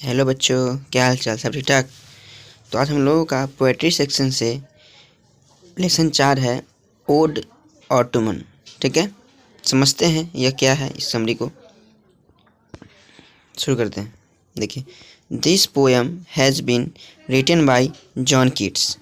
Hello बच्चों, क्या हाल चाल? सब ठीक ठाक। तो आज हम लोगों का पोएट्री सेक्शन से लेसन 4 है ओड ऑटोमन। ठीक है, समझते हैं यह क्या है। इस समरी को शुरू करते हैं। देखिए, this poem has been written by John Keats.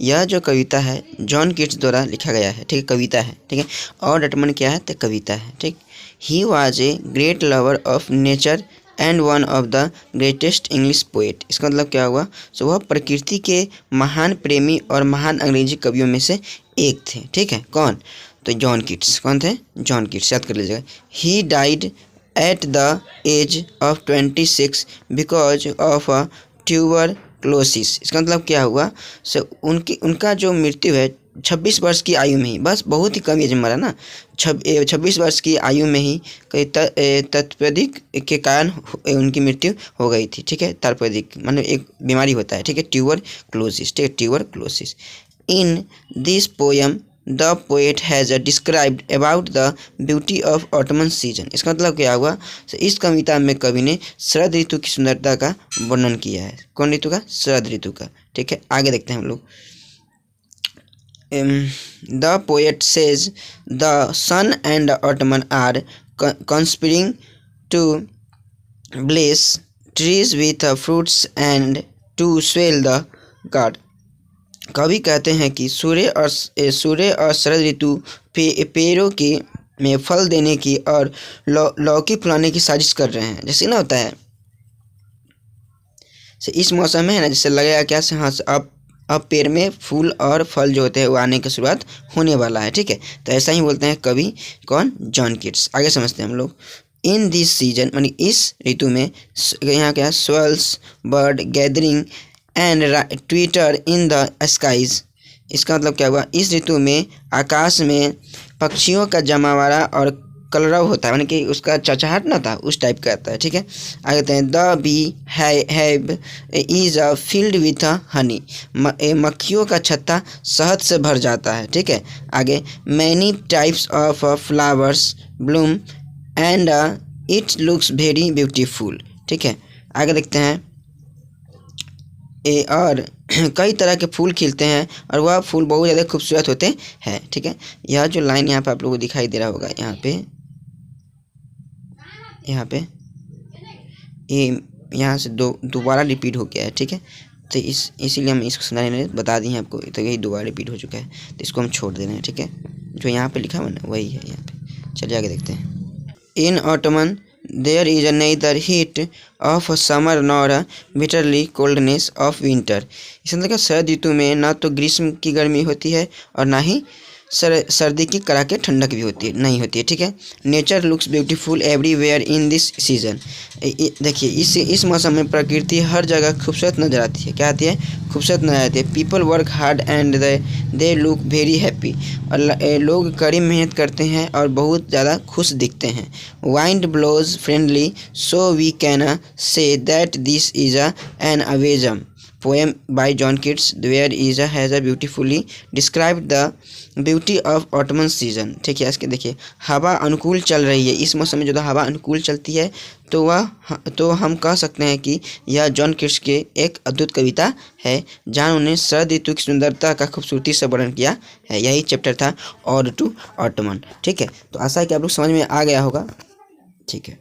यह जो कविता है जॉन कीट्स द्वारा लिखा गया है। ठीक है, कविता है। ठीक है, और ऑटोमन क्या है? तो कविता है। ठीक, he was a great lover of nature and one of the greatest English poet. इसका मतलब क्या हुआ? सो वह प्रकृति के महान प्रेमी और महान अंग्रेजी कवियों में से एक थे। ठीक है, कौन? तो जॉन कीट्स। कौन थे? जॉन कीट्स, याद कर लीजिएगा। He died at the age of 26 because of a tuberculosis. इसका मतलब क्या हुआ? सो उनका जो मृत्यु है 26 वर्ष की आयु में ही, बस बहुत ही कम एज में मरा ना। 26 वर्ष की आयु में ही कई तपेदिक के कारण उनकी मृत्यु हो गई थी। ठीक है, तपेदिक मतलब एक बीमारी होता है। ठीक है, ट्यूबरक्लोसिस। ठीक है, tuberculosis. In this poem the poet has described about the beauty of ottoman season. इसका मतलब क्या हुआ? so, इस कविता में कवि ने शरद ऋतु की सुंदरता का वर्णन किया है। कौन ऋतु का? शरद ऋतु का। ठीक है, आगे देखते हैं हम लोग। The poet says the sun and the autumn are conspiring to bless trees with fruits and to swell the garden. कवि कहते हैं कि सूर्य और शरद ऋतु पेड़ों के में फल देने की और लौकी फुलाने की साजिश कर रहे हैं। जैसे ना होता है इस मौसम में है ना, जैसे लगेगा क्या से हाँ अब पेड़ में फूल और फल जो होते हैं वो आने की शुरुआत होने वाला है। ठीक है, तो ऐसा ही बोलते हैं कवि। कौन? John Keats. आगे समझते हैं हम लोग। इन दिस सीजन यानी इस ऋतु में यहाँ क्या? Swallows bird gathering and twitter in the skies. इसका मतलब क्या हुआ? इस ऋतु में आकाश में पक्षियों का जमावड़ा और कलरव होता है, यानी कि उसका चहचहाट ना था उस टाइप का आता है। ठीक है, आगे कहते हैं the bee hive is a field with honey. मक्खियों का छत्ता शहद से भर जाता है। ठीक है, आगे many types of flowers Bloom and it looks very beautiful. ठीक है, आगे देखते हैं और कई तरह के फूल खिलते हैं और वह फूल बहुत ज़्यादा खूबसूरत होते हैं। ठीक है, यह जो लाइन यहाँ पे आप लोगों को दिखाई दे रहा होगा, यहाँ पे ये यहाँ से दोबारा रिपीट हो गया है। ठीक है, तो इसीलिए हम इसको समझाने बता दिए आपको। तो यही दोबारा रिपीट हो चुका है, तो इसको हम छोड़ दे रहे हैं। ठीक है, जो यहाँ पे लिखा हुआ ना वही है यहाँ पे। चलिए आगे देखते हैं। In autumn there is neither heat of summer nor bitterly coldness of winter. इसका मतलब शरद ऋतु में ना तो ग्रीष्म की गर्मी होती है और ना ही सर्दी की कड़ाके ठंडक भी नहीं होती है। ठीक है, nature looks beautiful everywhere in this season. देखिए, इस मौसम में प्रकृति हर जगह खूबसूरत नजर आती है। क्या आती है? खूबसूरत नजर आती है। People work hard and they look very happy. और लोग कड़ी मेहनत करते हैं और बहुत ज़्यादा खुश दिखते हैं। Wind blows friendly so we can say that this is an awesome poem by John Keats where Isa has a beautifully described the beauty of autumn season। ठीक है, इसके देखिए हवा अनुकूल चल रही है। इस मौसम में जो हवा अनुकूल चलती है तो हम कह सकते हैं कि यह जॉन कीट्स के एक अद्भुत कविता है जहाँ उन्होंने शरद ऋतु की सुंदरता का खूबसूरती से वर्णन किया है। यही चैप्टर था ऑड टू ऑटमन। ठीक है, तो आशा है कि आप लोग समझ में आ गया होगा। ठीक है।